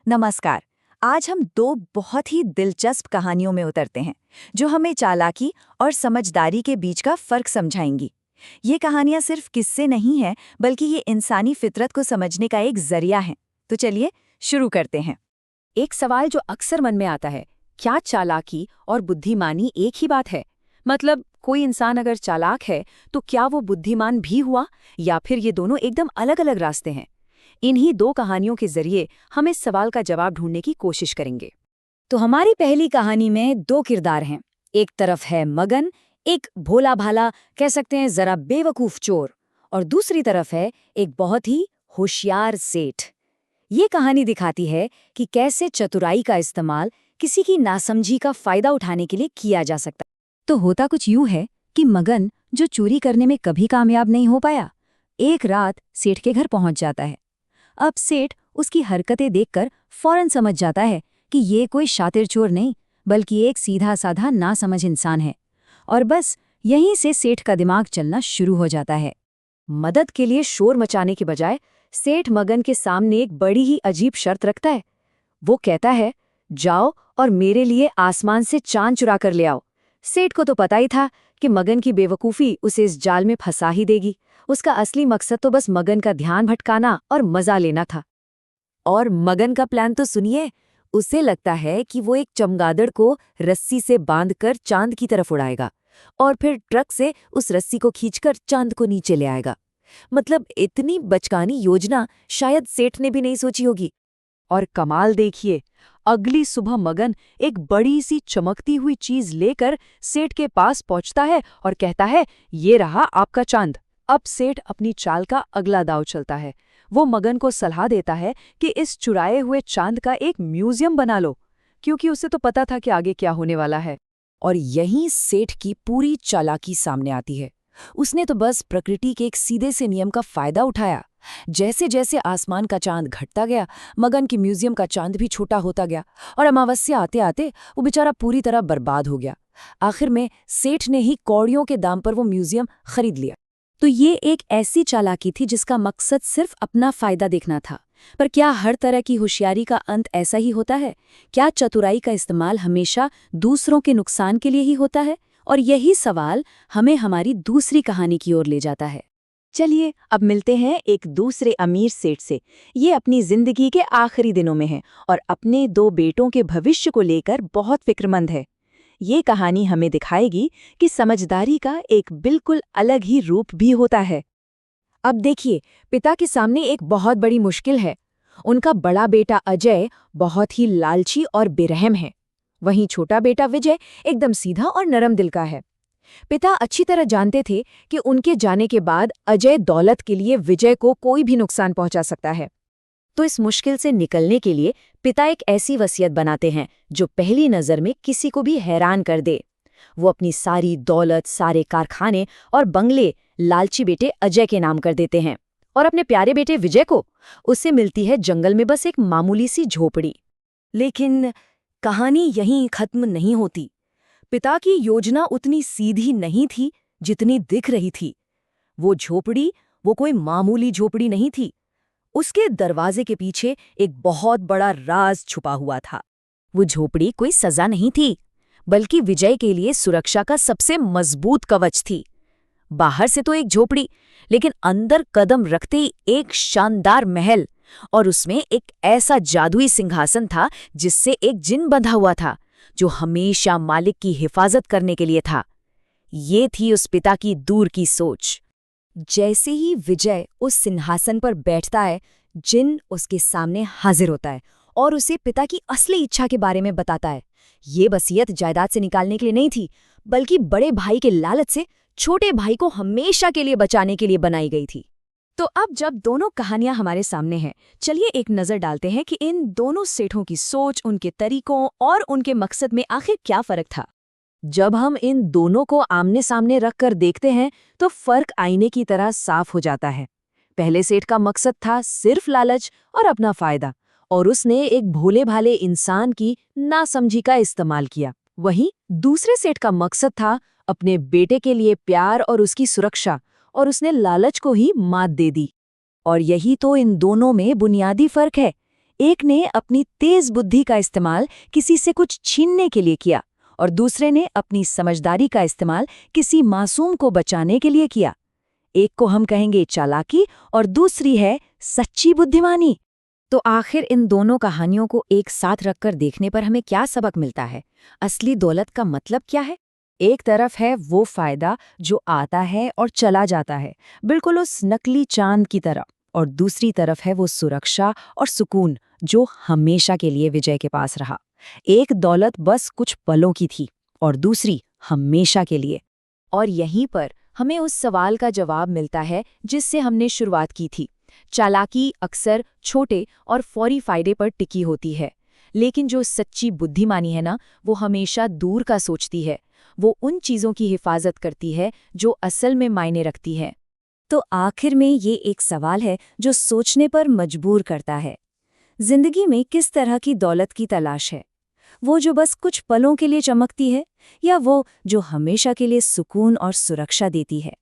नमस्कार। आज हम दो बहुत ही दिलचस्प कहानियों में उतरते हैं जो हमें चालाकी और समझदारी के बीच का फर्क समझाएंगी। ये कहानियां सिर्फ किस्से नहीं हैं, बल्कि ये इंसानी फितरत को समझने का एक जरिया है। तो चलिए शुरू करते हैं। एक सवाल जो अक्सर मन में आता है, क्या चालाकी और बुद्धिमानी एक ही बात है? मतलब कोई इंसान अगर चालाक है तो क्या वो बुद्धिमान भी हुआ, या फिर ये दोनों एकदम अलग अलग रास्ते हैं? इन्हीं दो कहानियों के जरिए हम इस सवाल का जवाब ढूंढने की कोशिश करेंगे। तो हमारी पहली कहानी में दो किरदार हैं। एक तरफ है मगन, एक भोला भाला, कह सकते हैं जरा बेवकूफ चोर, और दूसरी तरफ है एक बहुत ही होशियार सेठ। ये कहानी दिखाती है कि कैसे चतुराई का इस्तेमाल किसी की नासमझी का फायदा उठाने के लिए किया जा सकता है। तो होता कुछ यूं है कि मगन, जो चोरी करने में कभी कामयाब नहीं हो पाया, एक रात सेठ के घर पहुंच जाता है। अब सेठ उसकी हरकतें देखकर फौरन समझ जाता है कि ये कोई शातिर चोर नहीं, बल्कि एक सीधा साधा नासमझ इंसान है। और बस यहीं से सेठ का दिमाग चलना शुरू हो जाता है। मदद के लिए शोर मचाने के बजाय सेठ मगन के सामने एक बड़ी ही अजीब शर्त रखता है। वो कहता है, जाओ और मेरे लिए आसमान से चांद चुरा कर ले आओ। सेठ को तो पता ही था कि मगन की बेवकूफ़ी उसे इस जाल में फंसा ही देगी। उसका असली मकसद तो बस मगन का ध्यान भटकाना और मजा लेना था। और मगन का प्लान तो सुनिए। उसे लगता है कि वो एक चमगादड़ को रस्सी से बांधकर चांद की तरफ उड़ाएगा और फिर ट्रक से उस रस्सी को खींचकर चांद को नीचे ले आएगा। मतलब इतनी बचकानी योजना शायद सेठ ने भी नहीं सोची होगी। और कमाल देखिए, अगली सुबह मगन एक बड़ी सी चमकती हुई चीज लेकर सेठ के पास पहुंचता है और कहता है, ये रहा आपका चांद। अब सेठ अपनी चाल का अगला दांव चलता है। वो मगन को सलाह देता है कि इस चुराए हुए चांद का एक म्यूजियम बना लो, क्योंकि उसे तो पता था कि आगे क्या होने वाला है। और यहीं सेठ की पूरी चालाकी सामने आती है। उसने तो बस प्रकृति के एक सीधे से नियम का फायदा उठाया। जैसे जैसे आसमान का चांद घटता गया, मगन की म्यूजियम का चांद भी छोटा होता गया, और अमावस्या आते आते वो बेचारा पूरी तरह बर्बाद हो गया। आखिर में सेठ ने ही कौड़ियों के दाम पर वो म्यूजियम खरीद लिया। तो ये एक ऐसी चालाकी थी जिसका मकसद सिर्फ अपना फायदा देखना था। पर क्या हर तरह की होशियारी का अंत ऐसा ही होता है? क्या चतुराई का इस्तेमाल हमेशा दूसरों के नुकसान के लिए ही होता है? और यही सवाल हमें हमारी दूसरी कहानी की ओर ले जाता है। चलिए अब मिलते हैं एक दूसरे अमीर सेठ से। ये अपनी जिंदगी के आखिरी दिनों में है और अपने दो बेटों के भविष्य को लेकर बहुत फिक्रमंद है। ये कहानी हमें दिखाएगी कि समझदारी का एक बिल्कुल अलग ही रूप भी होता है। अब देखिए, पिता के सामने एक बहुत बड़ी मुश्किल है। उनका बड़ा बेटा अजय बहुत ही लालची और बेरहम है। वहीं छोटा बेटा विजय एकदम सीधा और नरम दिल का है। पिता अच्छी तरह जानते थे कि उनके जाने के बाद अजय दौलत के लिए विजय को कोई भी नुकसान पहुंचा सकता है। तो इस मुश्किल से निकलने के लिए पिता एक ऐसी वसीयत बनाते हैं जो पहली नज़र में किसी को भी हैरान कर दे। वो अपनी सारी दौलत, सारे कारखाने और बंगले लालची बेटे अजय के नाम कर देते हैं, और अपने प्यारे बेटे विजय को उससे मिलती है जंगल में बस एक मामूली सी झोपड़ी। लेकिन कहानी यहीं खत्म नहीं होती। पिता की योजना उतनी सीधी नहीं थी जितनी दिख रही थी। वो झोपड़ी, वो कोई मामूली झोपड़ी नहीं थी। उसके दरवाजे के पीछे एक बहुत बड़ा राज छुपा हुआ था। वो झोपड़ी कोई सजा नहीं थी, बल्कि विजय के लिए सुरक्षा का सबसे मजबूत कवच थी। बाहर से तो एक झोपड़ी, लेकिन अंदर कदम रखते ही एक शानदार महल, और उसमें एक ऐसा जादुई सिंहासन था जिससे एक जिन बंधा हुआ था जो हमेशा मालिक की हिफाजत करने के लिए था। ये थी उस पिता की दूर की सोच। जैसे ही विजय उस सिंहासन पर बैठता है, जिन उसके सामने हाजिर होता है और उसे पिता की असली इच्छा के बारे में बताता है। ये वसीयत जायदाद से निकालने के लिए नहीं थी, बल्कि बड़े भाई के लालच से छोटे भाई को हमेशा के लिए बचाने के लिए बनाई गई थी। तो अब जब दोनों कहानियां हमारे सामने हैं, चलिए एक नज़र डालते हैं कि इन दोनों सेठों की सोच, उनके तरीकों और उनके मकसद में आखिर क्या फ़र्क था। जब हम इन दोनों को आमने सामने रखकर देखते हैं तो फर्क आईने की तरह साफ हो जाता है। पहले सेठ का मकसद था सिर्फ लालच और अपना फायदा, और उसने एक भोले भाले इंसान की नासमझी का इस्तेमाल किया। वहीं दूसरे सेठ का मकसद था अपने बेटे के लिए प्यार और उसकी सुरक्षा, और उसने लालच को ही मात दे दी। और यही तो इन दोनों में बुनियादी फर्क है। एक ने अपनी तेज बुद्धि का इस्तेमाल किसी से कुछ छीनने के लिए किया और दूसरे ने अपनी समझदारी का इस्तेमाल किसी मासूम को बचाने के लिए किया। एक को हम कहेंगे चालाकी और दूसरी है सच्ची बुद्धिमानी। तो आखिर इन दोनों कहानियों को एक साथ रखकर देखने पर हमें क्या सबक मिलता है? असली दौलत का मतलब क्या है? एक तरफ है वो फायदा जो आता है और चला जाता है, बिल्कुल उस नकली चांद की तरह, और दूसरी तरफ है वो सुरक्षा और सुकून जो हमेशा के लिए विजय के पास रहा। एक दौलत बस कुछ पलों की थी और दूसरी हमेशा के लिए। और यहीं पर हमें उस सवाल का जवाब मिलता है जिससे हमने शुरुआत की थी। चालाकी अक्सर छोटे और फौरी फायदे पर टिकी होती है, लेकिन जो सच्ची बुद्धिमानी है ना, वो हमेशा दूर का सोचती है। वो उन चीज़ों की हिफाजत करती है जो असल में मायने रखती हैं। तो आखिर में ये एक सवाल है जो सोचने पर मजबूर करता है। जिंदगी में किस तरह की दौलत की तलाश है? वो जो बस कुछ पलों के लिए चमकती है, या वो जो हमेशा के लिए सुकून और सुरक्षा देती है?